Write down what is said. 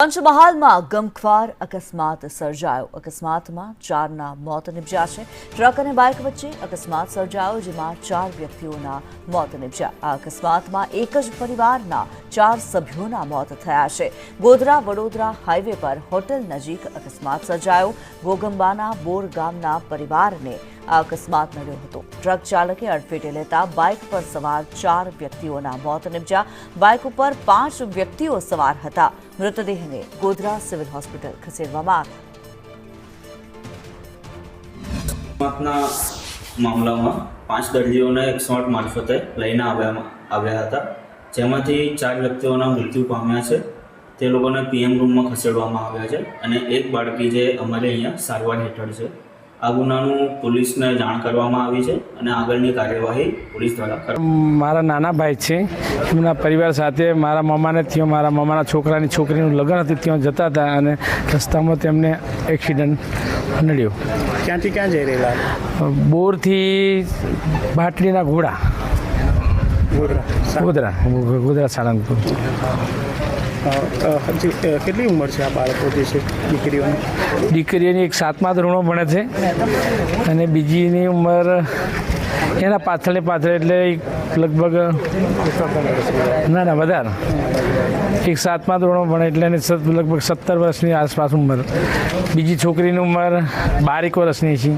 પંચમહાલમાં ગમખ્વાર અકસ્માત સર્જાયો। અકસ્માતમાં 4ના મોત નિપજ્યા છે। ટ્રક અને બાઇક વચ્ચે અકસ્માત સર્જાયો, જેમાં 4 વ્યક્તિઓના મોત નિપજ્યા। આ અકસ્માતમાં એક જ પરિવારના 4 સભ્યોના મોત થયા છે। ગોધરા વડોદરા હાઈવે પર હોટેલ નજીક અકસ્માત સર્જાયો। ગોગંબાના બોર ગામના પરિવારને આ અકસ્માત નડ્યો હતો। ટ્રક ચાલકે અડફેટે લેતા બાઇક પર સવાર 4 વ્યક્તિઓના મોત નિપજ્યા। બાઇક ઉપર 5 વ્યક્તિઓ સવાર હતા। મૃતદેહને ગોધરા સિવિલ હોસ્પિટલ ખસેડવામાં આવ્યા। મામલામાં 5 દર્દીઓને 108 મારફતે લઈને આવ્યા હતા, જેમાંથી 4 વ્યક્તિઓના મૃત્યુ પામ્યા છે। તે લોકોને પીએમ રૂમમાં ખસેડવામાં આવ્યા છે અને એક બાળકી જે અમારે અહીંયા સારવાર હેઠળ છે। આ ગુનાનું પોલીસને જાણ કરવામાં આવી છે અને આગળની કાર્યવાહી પોલીસ દ્વારા મારા નાના ભાઈ છે, એમના પરિવાર સાથે મારા મામાને ત્યાં મારા મામાના છોકરાની છોકરીનું લગ્ન હતું, ત્યાં જતા હતા અને રસ્તામાં તેમને એક્સિડન્ટ નડ્યો। ક્યાંથી ક્યાં જઈ રહેલા? બોરથી બાટલીના ઘોડા, ગોધરા સાળંગપુર। કેટલી ઉંમર છે આ બાળકો જે છે દીકરીઓની? દીકરીઓની એક 7મા ધોરણમાં ભણે છે અને બીજીની ઉંમર એના પાછળ એટલે લગભગ ના વધારે, એક 7મા ધોરણમાં ભણે એટલે એને લગભગ 17 વર્ષની આસપાસ ઉંમર। બીજી છોકરીની ઉંમર 12 વર્ષની છે।